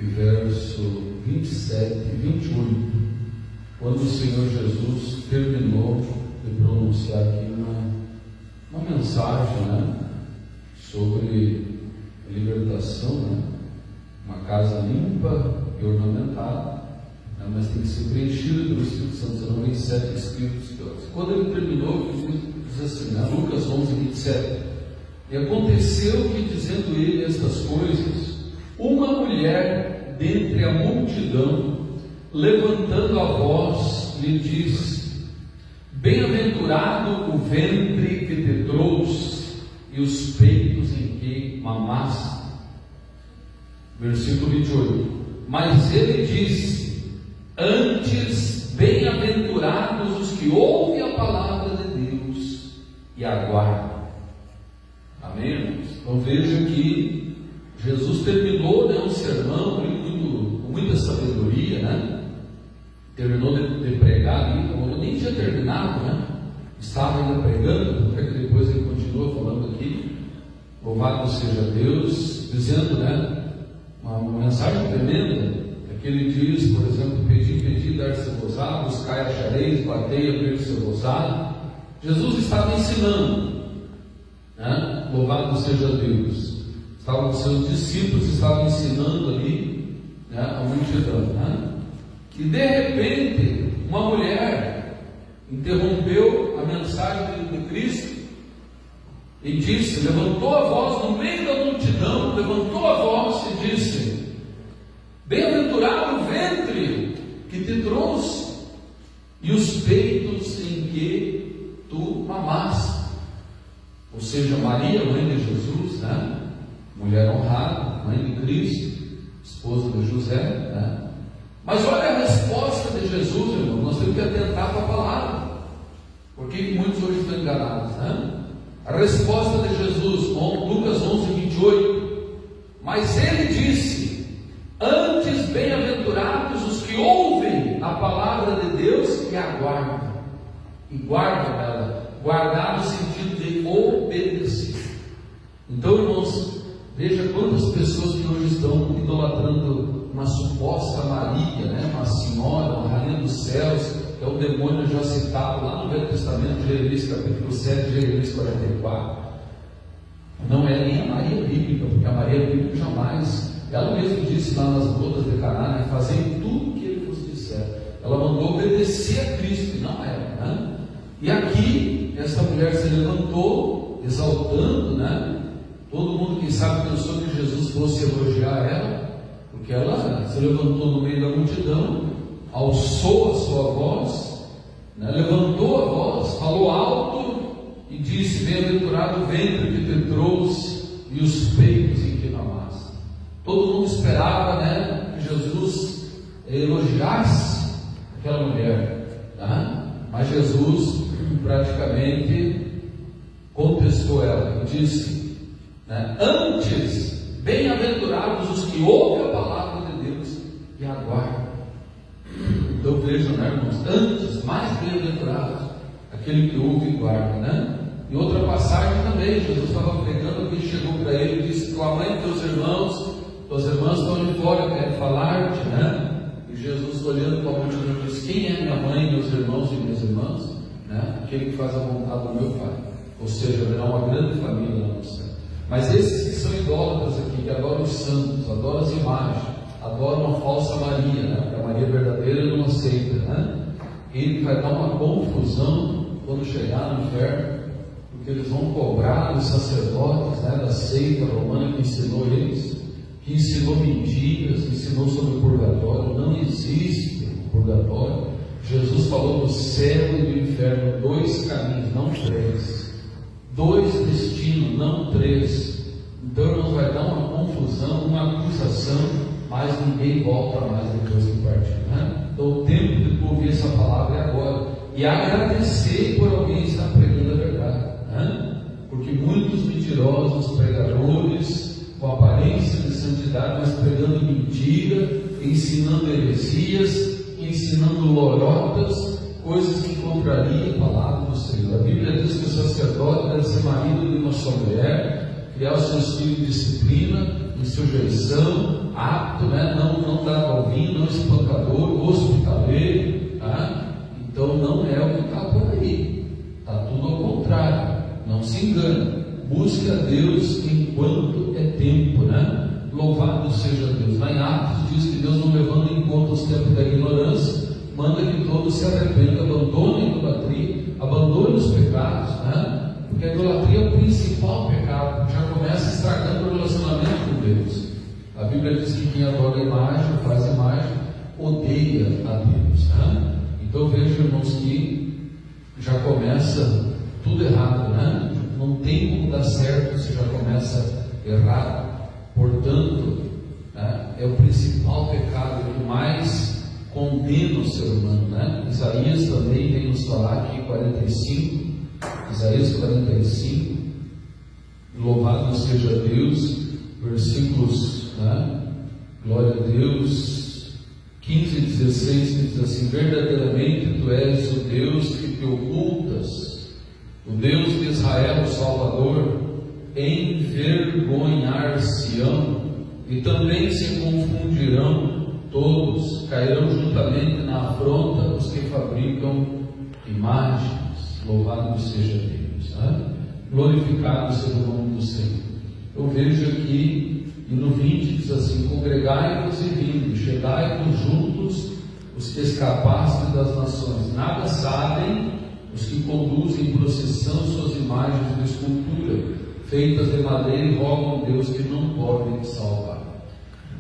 e verso 27 e 28, quando o Senhor Jesus terminou de pronunciar aqui uma mensagem, né, sobre a libertação, né, uma casa limpa e ornamentada, né, mas tem que ser preenchida pelo Espírito Santo, senão vem 7 Espíritos piores. Quando ele terminou, ele diz assim, né, Lucas 11, 27, e aconteceu que, dizendo ele estas coisas, uma mulher dentre a multidão, levantando a voz, lhe disse: bem-aventurado o ventre que te trouxe e os peitos em que mamaste. Versículo 28. Mas ele disse: antes, bem-aventurados os que ouvem a palavra de Deus e aguardam. Amém, irmãos? Então veja que Jesus terminou, né, um sermão com muita sabedoria, né? Terminou de pregar ali, eu nem tinha terminado, né? Estava ainda pregando, porque depois ele continua falando aqui, louvado seja Deus, dizendo, né, uma mensagem tremenda, que ele diz, por exemplo, pedi, dar-se-vos-á, buscai, achareis, batei, abrir-se-vos-á. Jesus estava ensinando, né? Louvado seja Deus. Os seus discípulos estavam ensinando ali, né, a multidão, né? E de repente, uma mulher interrompeu a mensagem de Cristo e disse, levantou a voz no meio da multidão, levantou a voz e disse: bem-aventurado o ventre que te trouxe e os peitos em que tu mamaste. Ou seja, Maria, mãe de Jesus, né? Mulher honrada, mãe de Cristo, esposa de José, né? Mas olha a resposta de Jesus, irmão. Nós temos que atentar para a palavra, porque muitos hoje estão enganados, né? A resposta de Jesus, Lucas 11, 28. Mas ele disse: antes, bem-aventurados os que ouvem a palavra de Deus e aguardam. E guardam ela, guardar no sentido de obedecer. Então, irmãos, veja quantas pessoas que hoje estão idolatrando uma suposta Maria, né? Uma senhora, uma rainha dos céus, que é o demônio já citado lá no Velho Testamento, Jeremias capítulo 7, Jeremias 44. Não é nem a Maria bíblica, porque a Maria bíblica jamais, ela mesma disse lá nas bodas de Caná, né? Fazei tudo o que ele vos disser. Ela mandou obedecer a Cristo, e não ela, né? E aqui, essa mulher se levantou, exaltando, né? Todo mundo que sabe pensou que Jesus fosse elogiar ela, porque ela se levantou no meio da multidão, alçou a sua voz, né? Levantou a voz, falou alto e disse: bem-aventurado o ventre que te trouxe e os peitos em que mamaste. Todo mundo esperava, né, que Jesus elogiasse aquela mulher, tá? Mas Jesus praticamente contestou ela e disse, né, antes, bem-aventurados os que ouvem a palavra de Deus e aguardam. Então vejam, né, irmãos, antes, mais bem-aventurados aquele que ouve e guarda, né? Em outra passagem também, Jesus estava pregando, alguém chegou para ele e disse: tua mãe e teus irmãos, tuas irmãs estão ali fora, querem falar-te, né? E Jesus, olhando para a multidão, diz: quem é minha mãe, meus irmãos e minhas irmãs? Né? Aquele que faz a vontade do meu Pai. Ou seja, haverá uma grande família lá no céu. Mas esses que são idólatras aqui, que adoram os santos, adoram as imagens, adoram a falsa Maria, né? Porque a Maria verdadeira não aceita, né? Ele vai dar uma confusão quando chegar no inferno, porque eles vão cobrar dos sacerdotes, né, da seita romana que ensinou eles, que ensinou mentiras, que ensinou sobre o purgatório. Não existe o purgatório. Jesus falou do céu e do inferno, 2 caminhos, não 3, 2 destinos, não 3. Então, irmãos, vai dar uma confusão, uma acusação, mas ninguém volta mais depois que partir, né? Então, o tempo de tu ouvir essa palavra é agora, e agradecer por alguém estar pregando a verdade, né? Porque muitos mentirosos, pregadores, com aparência de santidade, mas pregando mentira, ensinando heresias, ensinando lorotas, coisas que contrariam a palavra do Senhor. A Bíblia diz que o sacerdote deve ser marido de uma só mulher, criar os seus filhos em disciplina, em sujeição, apto, né? Não dado ao vinho, não espancador, hospitaleiro, tá? Então não é o que está por aí, está tudo ao contrário. Não se engane, busque a Deus enquanto é tempo, né? Louvado seja Deus. Lá em Atos diz que Deus, não levando em conta os tempos da ignorância, manda que todos se arrependam, abandonem a idolatria, abandonem os pecados, né? Porque a idolatria é o principal pecado, já começa estragando o relacionamento com Deus. A Bíblia diz que quem adora a imagem, faz imagem, odeia a Deus, né? Então veja, irmãos, que já começa tudo errado, né? Não tem como dar certo, você já começa errado. Portanto, né, é o principal pecado que mais condena o ser humano, né? Isaías também vem nos falar aqui, 45, Isaías 45, louvado seja Deus, versículos, né? Glória a Deus, 15 e 16, que diz assim: verdadeiramente tu és o Deus que te ocultas, o Deus de Israel, o Salvador, envergonhar-se-ão, e também se confundirão todos, cairão juntamente na afronta os que fabricam imagens. Louvado seja Deus, né? Glorificado seja o nome do Senhor. Eu vejo aqui, e no 20 diz assim: congregai-vos e vinde, chegai-vos juntos os que escapastem das nações. Nada sabem os que conduzem em procissão suas imagens de escultura feitas de madeira e rogam a Deus que não podem salvar.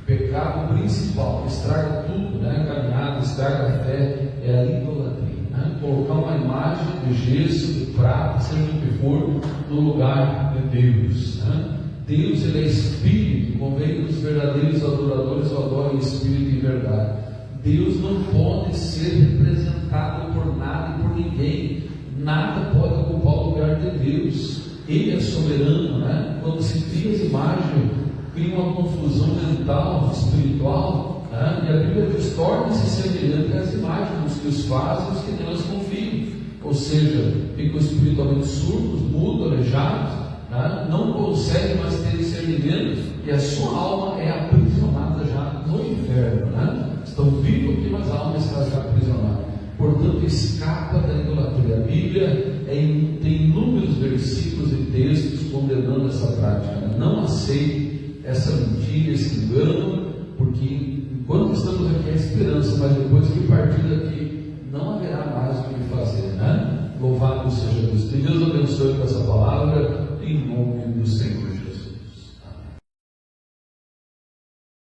O pecado principal que estraga tudo, né? A caminhada, estraga a fé, é a idolatria, né? Colocar uma imagem de gesso, de prata, seja o que for, no lugar de Deus, né? Deus, ele é Espírito, convém que os verdadeiros adoradores o adorem em Espírito e verdade. Deus não pode ser representado por nada e por ninguém. Nada pode ocupar o lugar de Deus. Ele é soberano, né? Quando se cria as imagens, cria uma confusão mental, espiritual, né? E a Bíblia diz: torna-se semelhante às imagens, os que os fazem, os que nelas confiam. Ou seja, ficam espiritualmente surdos, mudos, aleijados, né? Não conseguem mais ter discernimento, e a sua alma é aprisionada já no inferno, né? Estão vivos aqui, mas a alma está já aprisionada. Portanto, escapa da idolatria. A Bíblia tem inúmeros versículos e textos condenando essa prática. Não aceite essa mentira, esse